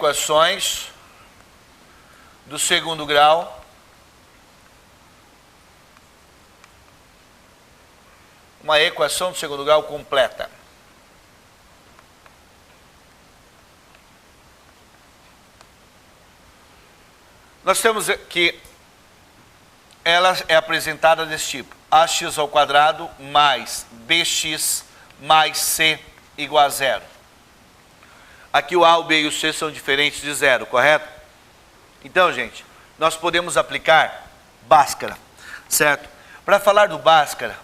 equações do segundo grau completa. Nós temos que ela é apresentada desse tipo: ax ao quadrado mais bx mais c igual a zero. Aqui o a, o b e o c são diferentes de zero, correto? Então, gente, nós podemos aplicar Bhaskara, certo? Para falar do Bhaskara,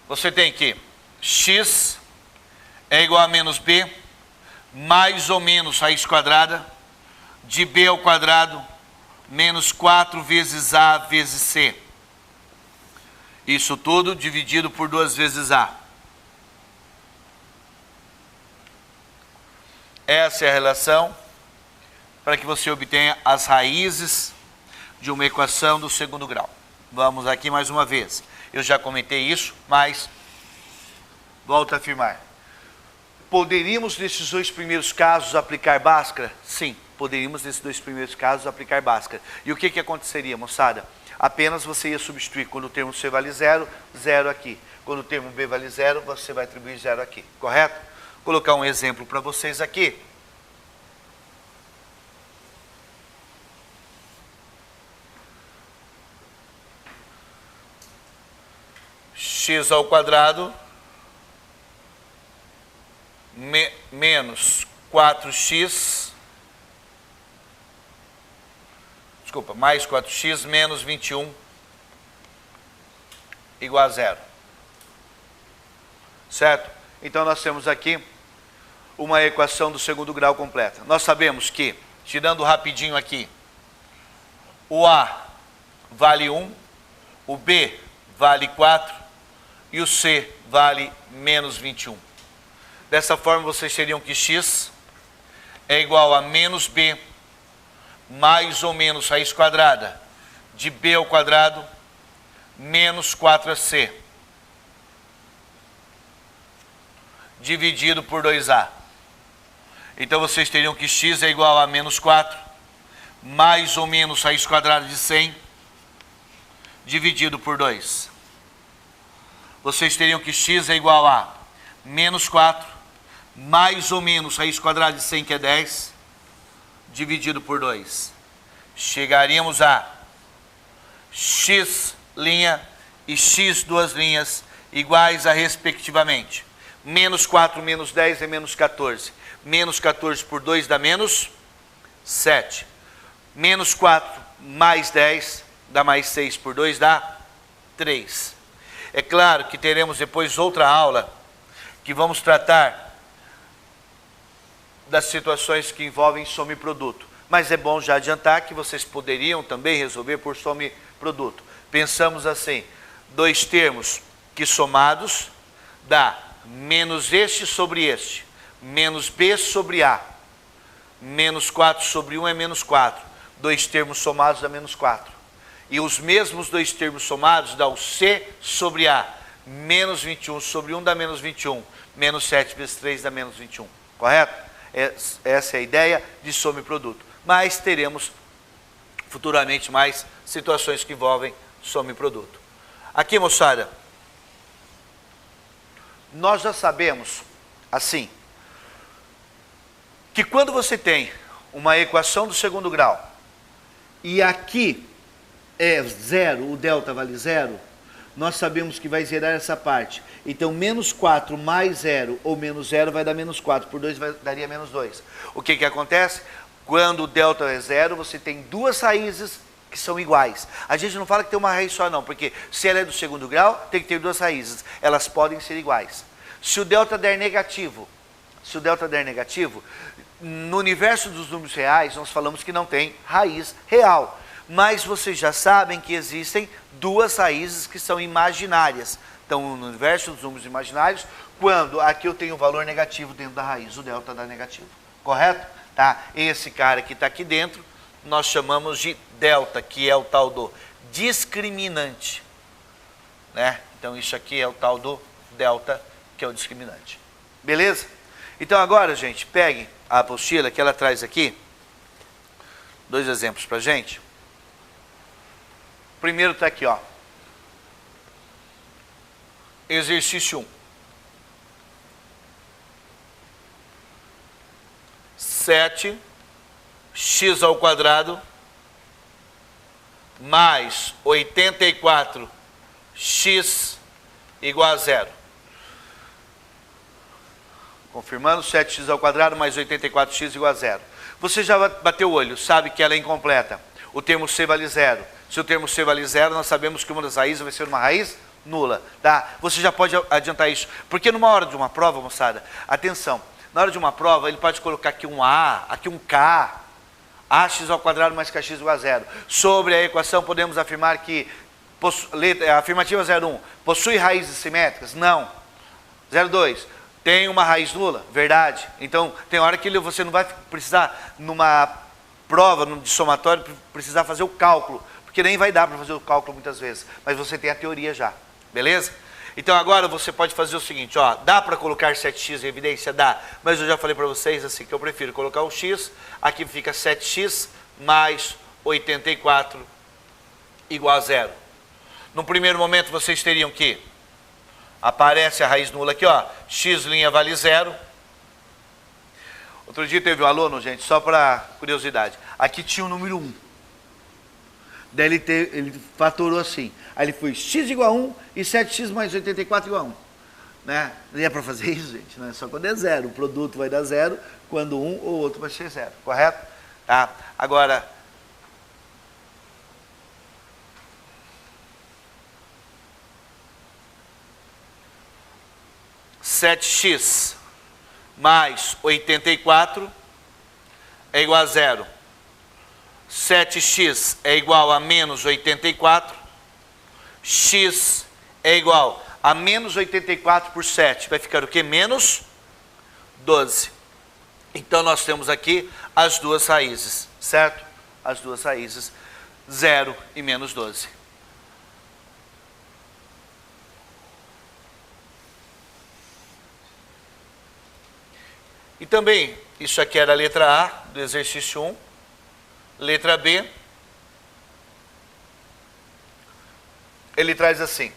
você tem que x é igual a menos b, mais ou menos raiz quadrada de b ao quadrado menos 4 vezes a vezes c. Isso tudo dividido por 2 vezes a. Essa é a relação para que você obtenha as raízes de uma equação do segundo grau. Vamos aqui mais uma vez. Eu já comentei isso, mas volto a afirmar. Poderíamos, nesses dois primeiros casos, aplicar Bhaskara? Sim, poderíamos, nesses dois primeiros casos, aplicar Bhaskara. E o que aconteceria, moçada? Apenas você ia substituir, quando o termo C vale zero, zero aqui. Quando o termo B vale zero, você vai atribuir zero aqui, correto? Vou colocar um exemplo para vocês aqui. X ao quadrado menos 4x, mais 4x menos 21 igual a zero. Certo? Então nós temos aqui uma equação do segundo grau completa. Nós sabemos que, tirando rapidinho aqui, o A vale 1, o B vale 4 e o C vale menos 21. Dessa forma, vocês teriam que x é igual a menos b mais ou menos raiz quadrada de b ao quadrado menos 4ac dividido por 2a. Então, vocês teriam que x é igual a menos 4 mais ou menos raiz quadrada de 100 dividido por 2. Vocês teriam que x é igual a menos 4 mais ou menos raiz quadrada de 100, que é 10, dividido por 2. Chegaríamos a x' e x duas linhas iguais a, respectivamente, menos 4 menos 10 é menos 14. Menos 14 por 2 dá menos 7. Menos 4 mais 10 dá mais 6 por 2 dá 3. É claro que teremos depois outra aula que vamos tratar das situações que envolvem soma e produto. Mas é bom já adiantar que vocês poderiam também resolver por soma e produto. Pensamos assim: dois termos que somados dá menos este sobre este, menos b sobre a, menos 4 sobre 1 é menos 4. Dois termos somados dá menos 4. E os mesmos dois termos somados dá o c sobre a, menos 21 sobre 1 dá menos 21. Menos 7 vezes 3 dá menos 21. Correto? Essa é a ideia de soma e produto. Mas teremos futuramente mais situações que envolvem soma e produto. Aqui, moçada, nós já sabemos, assim, que quando você tem uma equação do segundo grau e aqui é zero, o delta vale zero, nós sabemos que vai zerar essa parte. Então, menos 4 mais 0 ou menos 0 vai dar menos 4. Por 2 daria menos 2. O que acontece? Quando o delta é zero, você tem duas raízes que são iguais. A gente não fala que tem uma raiz só não, porque se ela é do segundo grau, tem que ter duas raízes. Elas podem ser iguais. Se o delta der negativo, no universo dos números reais, nós falamos que não tem raiz real. Mas vocês já sabem que existem duas raízes que são imaginárias. Então, no universo dos números imaginários, quando aqui eu tenho um valor negativo dentro da raiz, o delta dá negativo. Correto? Tá? Esse cara que está aqui dentro, nós chamamos de delta, que é o tal do discriminante, né? Então isso aqui é o tal do delta, que é o discriminante. Beleza? Então agora, gente, peguem a apostila que ela traz aqui 2 exemplos pra gente. O primeiro está aqui, ó. Exercício 1. 7x ao quadrado mais 84x igual a 0. Confirmando, 7x ao quadrado mais 84x igual a 0. Você já bateu o olho, sabe que ela é incompleta. O termo C vale 0. Se o termo C vale 0, nós sabemos que uma das raízes vai ser uma raiz nula. Tá? Você já pode adiantar isso. Porque numa hora de uma prova, moçada, atenção, na hora de uma prova, ele pode colocar aqui um A, aqui um K, ax ao quadrado mais kx igual a 0. Sobre a equação, podemos afirmar que, afirmativa 0,1, possui raízes simétricas? Não. 0,2, tem uma raiz nula? Verdade. Então, tem hora que você não vai precisar, numa prova de somatório, precisar fazer o cálculo, porque nem vai dar para fazer o cálculo muitas vezes, mas você tem a teoria já, beleza? Então agora você pode fazer o seguinte, ó, dá para colocar 7x em evidência? Dá, mas eu já falei para vocês assim, que eu prefiro colocar o x, aqui fica 7x mais 84 igual a 0. No primeiro momento vocês teriam que, aparece a raiz nula aqui, ó, x' vale 0. Outro dia teve um aluno, gente, só para curiosidade, aqui tinha o número 1. Daí ele fatorou assim. Aí ele foi x igual a 1 e 7x mais 84 igual a 1. Né? Não é para fazer isso, gente. Não é só quando é 0. O produto vai dar 0 quando um ou outro vai ser 0. Correto? Tá? Agora, (7x mais 84 é igual a 0. 7x é igual a menos 84. X é igual a menos 84 por 7. Vai ficar o quê? Menos 12. Então, nós temos aqui as duas raízes, certo? As duas raízes, 0 e menos 12. E também, isso aqui era a letra A do exercício 1. Letra B, ele traz assim.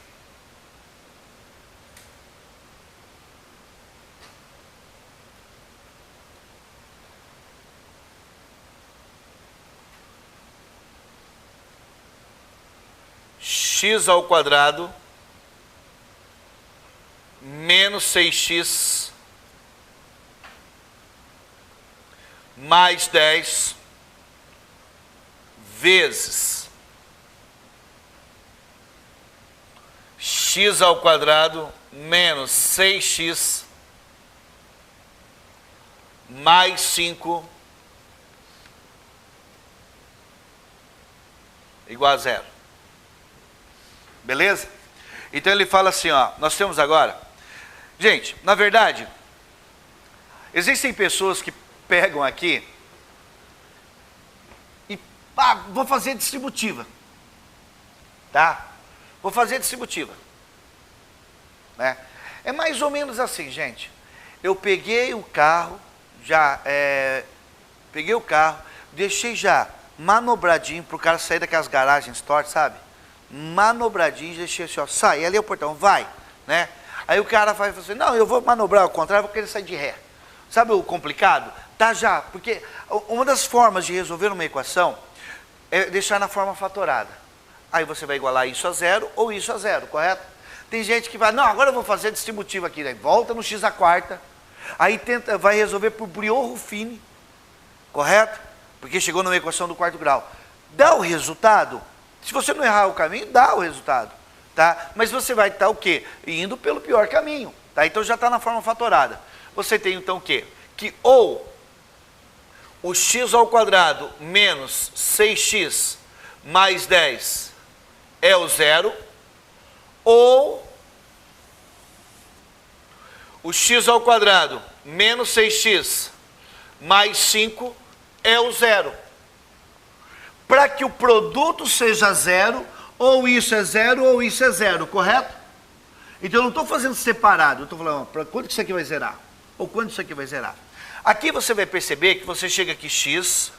X ao quadrado menos 6x mais 10 vezes x ao quadrado menos 6x mais 5 igual a 0. Beleza? Então ele fala assim, ó, nós temos agora, gente, na verdade, existem pessoas que pegam aqui e, vou fazer distributiva, tá? Vou fazer distributiva, né? É mais ou menos assim, gente. Eu peguei o carro, deixei já manobradinho para o cara sair daquelas garagens tortas, sabe? Manobradinho, deixei assim, ó, sai, ali é o portão, vai, né? Aí o cara vai assim, não, eu vou manobrar ao contrário, vou querer sair de ré. Sabe o complicado? Tá já, porque uma das formas de resolver uma equação é deixar na forma fatorada. Aí você vai igualar isso a 0 ou isso a 0, correto? Tem gente que vai, não, agora eu vou fazer distributiva aqui, né? Volta no x à quarta, aí vai resolver por Briot-Ruffini, correto? Porque chegou numa equação do quarto grau. Dá o resultado, se você não errar o caminho, dá o resultado, tá? Mas você vai estar o quê? Indo pelo pior caminho, tá? Então já está na forma fatorada. Você tem então o quê? Que ou o x ao quadrado menos 6x mais 10 é o 0, ou o x ao quadrado menos 6x mais 5 é o 0. Para que o produto seja 0, ou isso é zero ou isso é zero, correto? Então eu não estou fazendo separado, eu estou falando, para quanto que isso aqui vai zerar? Ou quanto isso aqui vai zerar? Aqui você vai perceber que você chega aqui, x,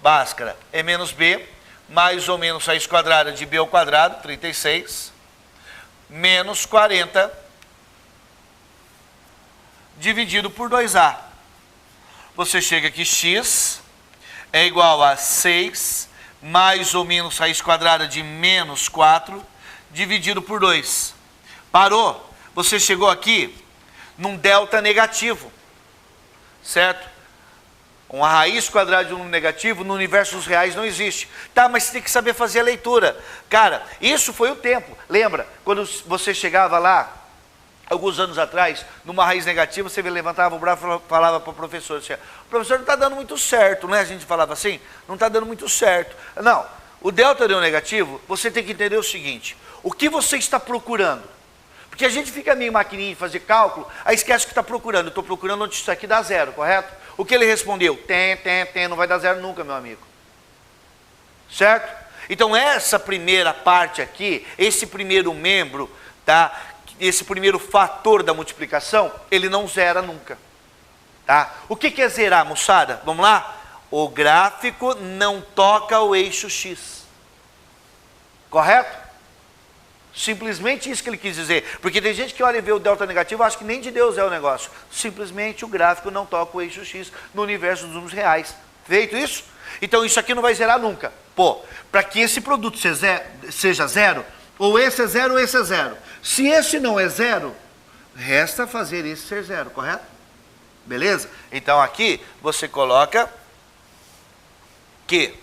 báscara, é menos b, mais ou menos raiz quadrada de b ao quadrado, 36, menos 40, dividido por 2a. Você chega aqui, x é igual a 6, mais ou menos raiz quadrada de menos 4, dividido por 2. Parou? Você chegou aqui num delta negativo, certo? Uma raiz quadrada de um número negativo no universo dos reais não existe. Tá, mas você tem que saber fazer a leitura. Cara, isso foi o tempo. Lembra? Quando você chegava lá, alguns anos atrás, numa raiz negativa, você levantava o braço e falava para o professor, assim, professor, não está dando muito certo, né? A gente falava assim, não está dando muito certo. Não, o delta de um negativo, você tem que entender o seguinte, o que você está procurando? Porque a gente fica meio maquininha de fazer cálculo, aí esquece o que está procurando. Eu estou procurando onde isso aqui dá zero, correto? O que ele respondeu? Tem, não vai dar zero nunca, meu amigo. Certo? Então essa primeira parte aqui, esse primeiro membro, tá? Esse primeiro fator da multiplicação, ele não zera nunca. Tá? O que é zerar, moçada? Vamos lá? O gráfico não toca o eixo X. Correto? Simplesmente isso que ele quis dizer. Porque tem gente que olha e vê o delta negativo e acha que nem de Deus é o negócio. Simplesmente o gráfico não toca o eixo X no universo dos números reais. Feito isso? Então isso aqui não vai zerar nunca. Pô, para que esse produto seja zero, ou esse é zero ou esse é zero. Se esse não é zero, resta fazer esse ser zero, correto? Beleza? Então aqui você coloca que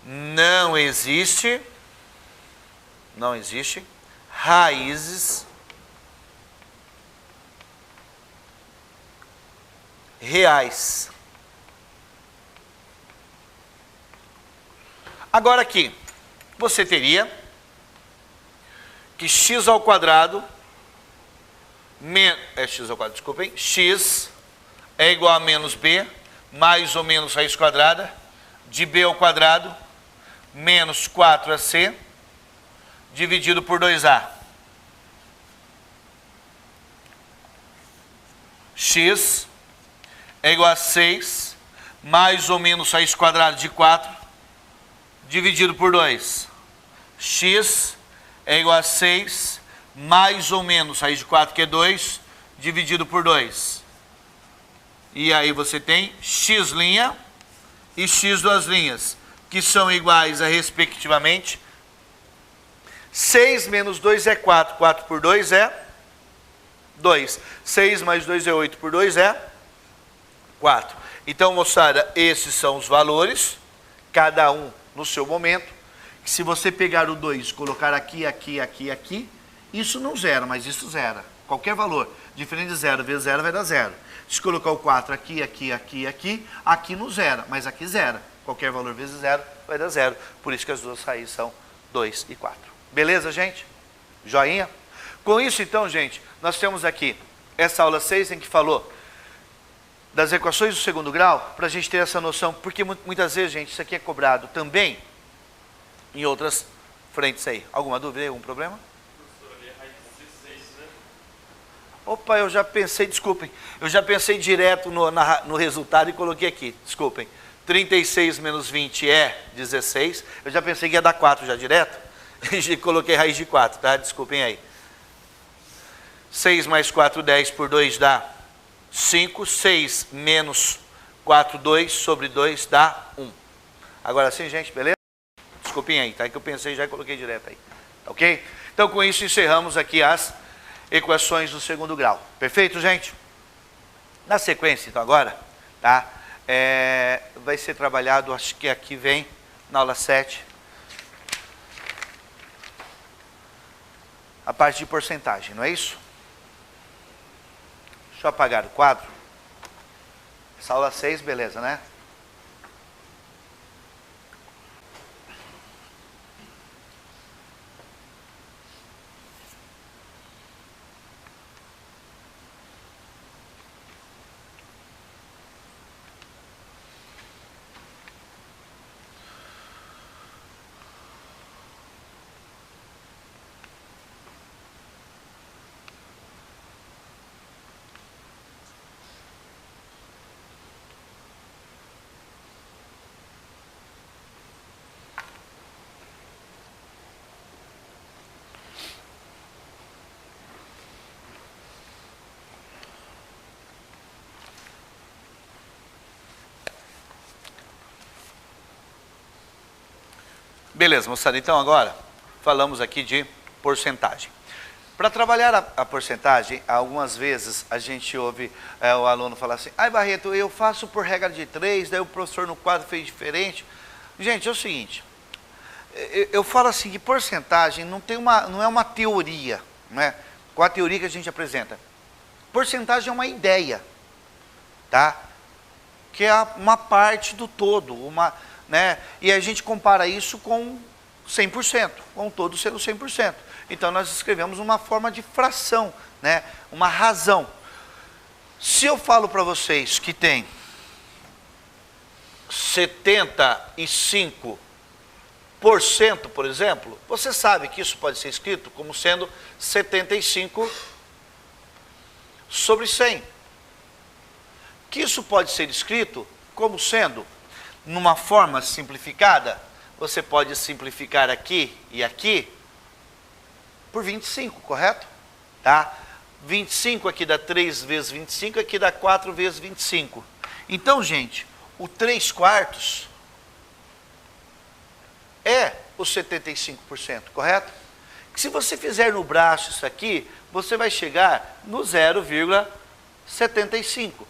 não existe raízes reais. Agora aqui, você teria que x ao quadrado, x é igual a menos b, mais ou menos raiz quadrada, de b ao quadrado, menos 4ac, dividido por 2a. X é igual a 6, mais ou menos raiz quadrada de 4, dividido por 2. X é igual a 6, mais ou menos raiz de 4, que é 2, dividido por 2. E aí você tem x' e x duas linhas, que são iguais a, respectivamente, 6 menos 2 é 4, 4 por 2 é 2. 6 mais 2 é 8, por 2 é 4. Então, moçada, esses são os valores, cada um no seu momento. Se você pegar o 2 e colocar aqui, aqui, aqui, aqui, isso não zera, mas isso zera. Qualquer valor diferente de 0 vezes 0 vai dar 0. Se colocar o 4 aqui, aqui, aqui, aqui, aqui não zera, mas aqui zera. Qualquer valor vezes 0 vai dar 0. Por isso que as duas raízes são 2 e 4. Beleza, gente? Joinha? Com isso, então, gente, nós temos aqui essa aula 6 em que falou das equações do segundo grau, para a gente ter essa noção, porque muitas vezes, gente, isso aqui é cobrado também em outras frentes aí. Alguma dúvida aí? Algum problema? Opa, eu já pensei, desculpem, eu já pensei direto no resultado e coloquei aqui, desculpem. 36 menos 20 é 16, eu já pensei que ia dar 4 já direto, e coloquei raiz de 4, tá? Desculpem aí. 6 mais 4, 10 por 2 dá 5, 6 menos 4, 2 sobre 2 dá 1. Agora sim, gente, beleza? Desculpem aí, tá? Que eu pensei já e coloquei direto aí, tá ok? Então com isso encerramos aqui as equações do segundo grau. Perfeito, gente? Na sequência, então agora, tá? Vai ser trabalhado, acho que aqui vem, na aula 7, a parte de porcentagem, não é isso? Deixa eu apagar o quadro. Essa aula 6, beleza, né? Beleza, moçada, então agora falamos aqui de porcentagem. Para trabalhar a porcentagem, algumas vezes a gente ouve o aluno falar assim: ai Barreto, eu faço por regra de 3, daí o professor no quadro fez diferente. Gente, é o seguinte, eu falo assim que porcentagem não é uma teoria, né? Qual a teoria que a gente apresenta? Porcentagem é uma ideia, tá? Que é uma parte do todo, né? E a gente compara isso com 100%, com o todo sendo 100%. Então nós escrevemos uma forma de fração, né? Uma razão. Se eu falo para vocês que tem 75%, por exemplo, você sabe que isso pode ser escrito como sendo 75 sobre 100. Que isso pode ser escrito como sendo, numa forma simplificada, você pode simplificar aqui e aqui, por 25, correto? Tá? 25 aqui dá 3 vezes 25, aqui dá 4 vezes 25. Então, gente, o 3/4 é os 75%, correto? Que se você fizer no braço isso aqui, você vai chegar no 0,75.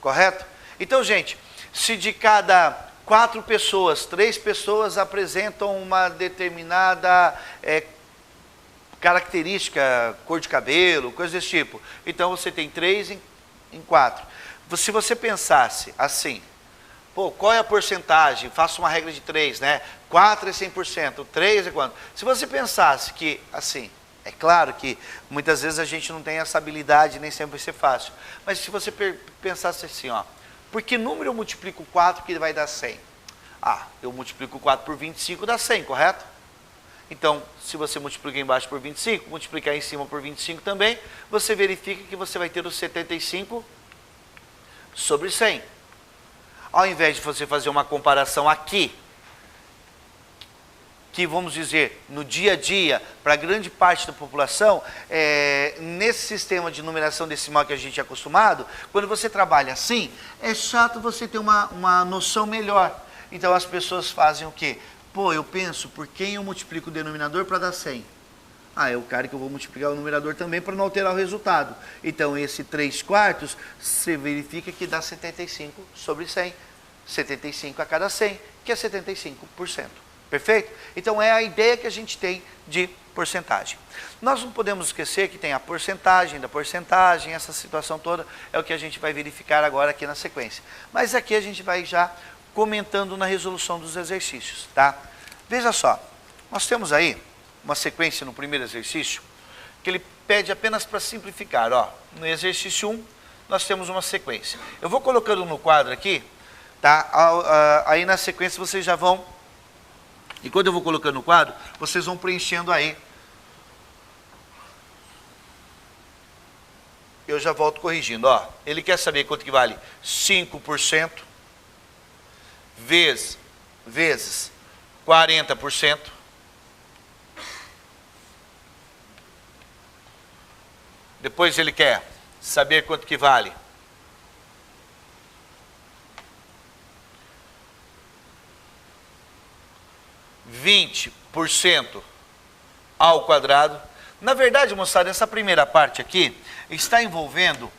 Correto? Então, gente, se de cada 4 pessoas, 3 pessoas apresentam uma determinada característica, cor de cabelo, coisa desse tipo. Então você tem 3 em 4. Se você pensasse assim, pô, qual é a porcentagem? Faça uma regra de 3, né? 4 é 100%, 3 é quanto? Se você pensasse que, assim, é claro que muitas vezes a gente não tem essa habilidade, nem sempre vai ser fácil. Mas se você pensasse assim, ó, por que número eu multiplico 4 que vai dar 100? Ah, eu multiplico 4 por 25 dá 100, correto? Então, se você multiplicar embaixo por 25, multiplicar em cima por 25 também, você verifica que você vai ter os 75 sobre 100. Ao invés de você fazer uma comparação aqui, que vamos dizer, no dia a dia, para grande parte da população, nesse sistema de numeração decimal que a gente é acostumado, quando você trabalha assim, é chato você ter uma noção melhor. Então as pessoas fazem o quê? Pô, eu penso, por quem eu multiplico o denominador para dar 100? Ah, é o cara que eu vou multiplicar o numerador também para não alterar o resultado. Então esse 3/4, você verifica que dá 75 sobre 100. 75 a cada 100, que é 75%. Perfeito? Então é a ideia que a gente tem de porcentagem. Nós não podemos esquecer que tem a porcentagem da porcentagem, essa situação toda é o que a gente vai verificar agora aqui na sequência. Mas aqui a gente vai já comentando na resolução dos exercícios, tá? Veja só, nós temos aí uma sequência no primeiro exercício que ele pede apenas para simplificar, ó. No exercício 1, nós temos uma sequência. Eu vou colocando no quadro aqui, tá? Aí na sequência vocês já vão, e quando eu vou colocando no quadro, vocês vão preenchendo aí. Eu já volto corrigindo, ó. Ele quer saber quanto que vale 5% vezes 40%. Depois ele quer saber quanto que vale 20% ao quadrado. Na verdade, moçada, essa primeira parte aqui está envolvendo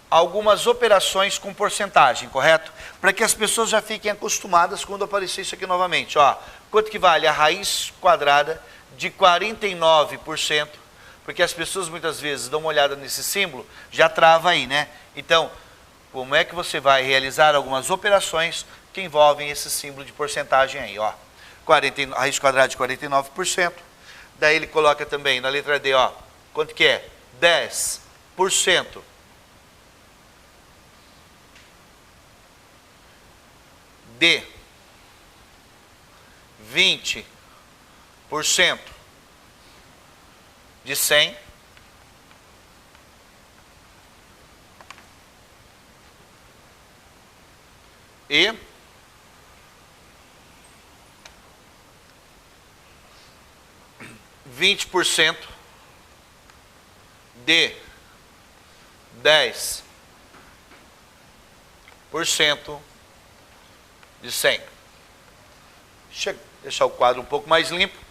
algumas operações com porcentagem, correto? Para que as pessoas já fiquem acostumadas quando aparecer isso aqui novamente. Ó, quanto que vale a raiz quadrada de 49%? Porque as pessoas muitas vezes dão uma olhada nesse símbolo, já trava aí, né? Então, como é que você vai realizar algumas operações que envolvem esse símbolo de porcentagem aí, ó? Raiz quadrada de 49%. Daí ele coloca também na letra D, ó, quanto que é? 10% de 20% de 100 e 20% de 10% de 100. deixar o quadro um pouco mais limpo.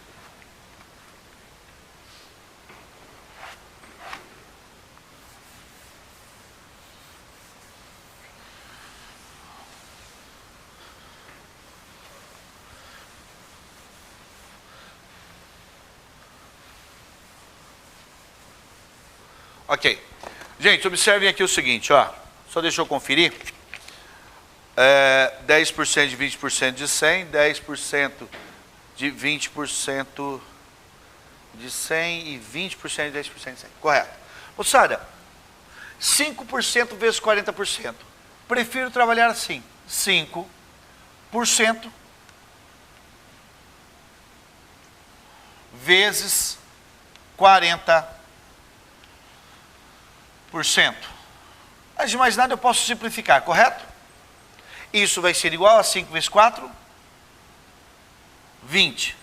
Ok. Gente, observem aqui o seguinte, ó. Só deixa eu conferir. 10% de 20% de 100, 10% de 20% de 100 e 20% de 10% de 100. Correto. Moçada, 5% vezes 40%. Prefiro trabalhar assim. 5% vezes 40%. Antes de mais nada, eu posso simplificar, correto? Isso vai ser igual a 5 vezes 4, 20.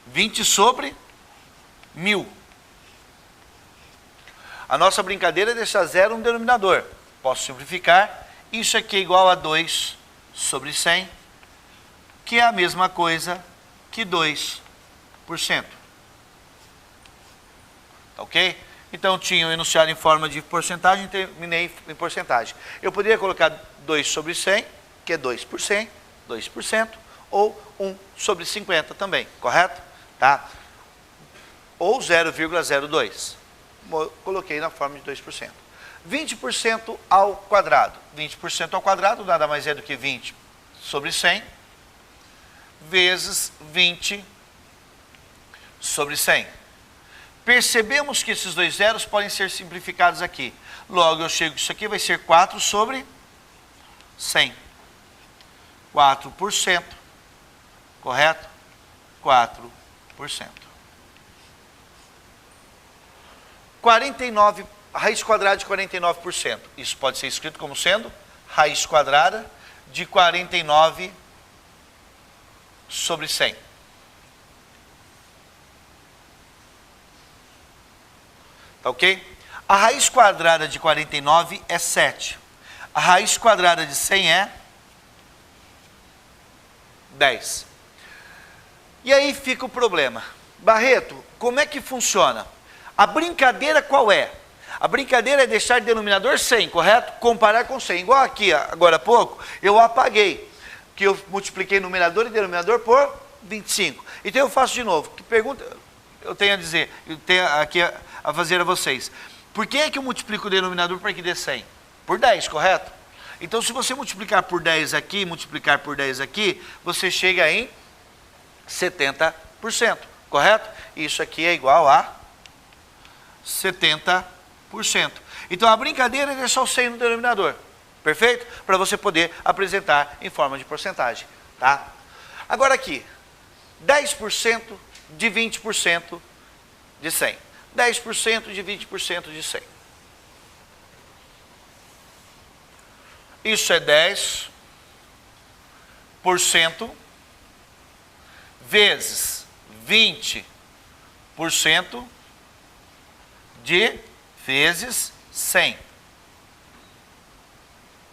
20 sobre 1000. A nossa brincadeira é deixar zero no denominador. Posso simplificar. Isso aqui é igual a 2 sobre 100, que é a mesma coisa que 2%. Tá ok? Então, tinha o enunciado em forma de porcentagem, terminei em porcentagem. Eu poderia colocar 2 sobre 100, que é 2%, ou 1 sobre 50 também, correto? Tá? Ou 0,02. Coloquei na forma de 2%. 20% ao quadrado. 20% ao quadrado nada mais é do que 20 sobre 100, vezes 20 sobre 100. Percebemos que esses dois zeros podem ser simplificados aqui. Logo, eu chego que isso aqui vai ser 4 sobre 100. 4%. Correto? 4%. 49, raiz quadrada de 49%. Isso pode ser escrito como sendo raiz quadrada de 49 sobre 100. Tá ok? A raiz quadrada de 49 é 7. A raiz quadrada de 100 é 10. E aí fica o problema. Barreto, como é que funciona? A brincadeira qual é? A brincadeira é deixar o denominador 100, correto? Comparar com 100. Igual aqui, agora há pouco, eu apaguei. Que eu multipliquei numerador e denominador por 25. Então eu faço de novo. Que pergunta eu tenho a dizer? Eu tenho aqui a fazer a vocês. Por que é que eu multiplico o denominador para que dê 100? Por 10, correto? Então, se você multiplicar por 10 aqui, multiplicar por 10 aqui, você chega em 70%, correto? Isso aqui é igual a 70%. Então, a brincadeira é deixar o 100 no denominador, perfeito? Para você poder apresentar em forma de porcentagem, tá? Agora aqui, 10% de 20% de 100. 10% de 20% de 100. Isso é 10% vezes 20% de vezes 100.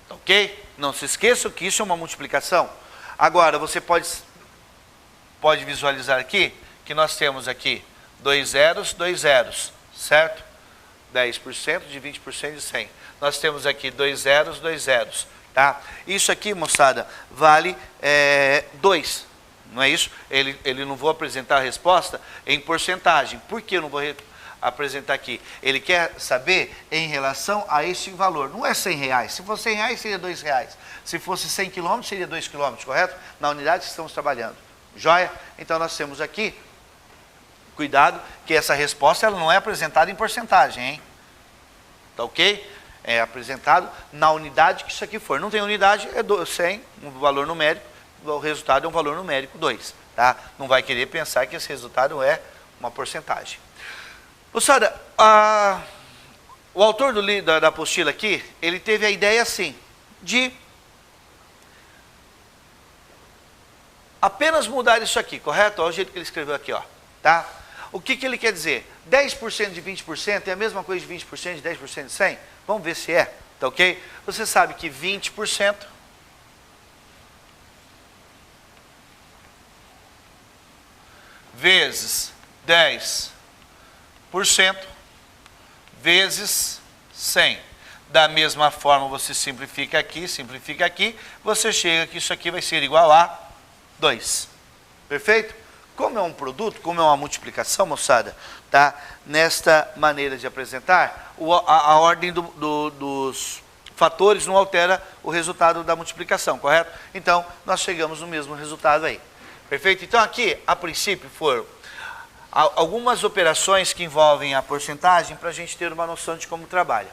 Ok? Não se esqueça que isso é uma multiplicação. Agora, você pode visualizar aqui que nós temos aqui 2 zeros, certo? 10% de 20% de 100. Nós temos aqui 2 zeros, tá? Isso aqui, moçada, vale 2, não é isso? Ele não vou apresentar a resposta em porcentagem. Por que eu não vou apresentar aqui? Ele quer saber em relação a esse valor. Não é 100 reais. Se fosse 100 reais, seria 2 reais. Se fosse 100 quilômetros, seria 2 quilômetros, correto? Na unidade que estamos trabalhando. Joia? Então, nós temos aqui, cuidado, que essa resposta ela não é apresentada em porcentagem, hein? Tá ok? É apresentado na unidade que isso aqui for. Não tem unidade, é 100, um valor numérico, o resultado é um valor numérico 2, tá? Não vai querer pensar que esse resultado é uma porcentagem. Moçada, o autor da apostila aqui, ele teve a ideia assim, de apenas mudar isso aqui, correto? Olha o jeito que ele escreveu aqui, ó, tá? O que ele quer dizer? 10% de 20% é a mesma coisa de 20% de 10% de 100? Vamos ver se é, tá ok? Você sabe que 20% vezes 10% vezes 100. Da mesma forma, você simplifica aqui, você chega que isso aqui vai ser igual a 2. Perfeito? Como é um produto, como é uma multiplicação, moçada, tá? Nesta maneira de apresentar, a ordem dos fatores não altera o resultado da multiplicação, correto? Então, nós chegamos no mesmo resultado aí. Perfeito? Então, aqui, a princípio, foram algumas operações que envolvem a porcentagem para a gente ter uma noção de como trabalha.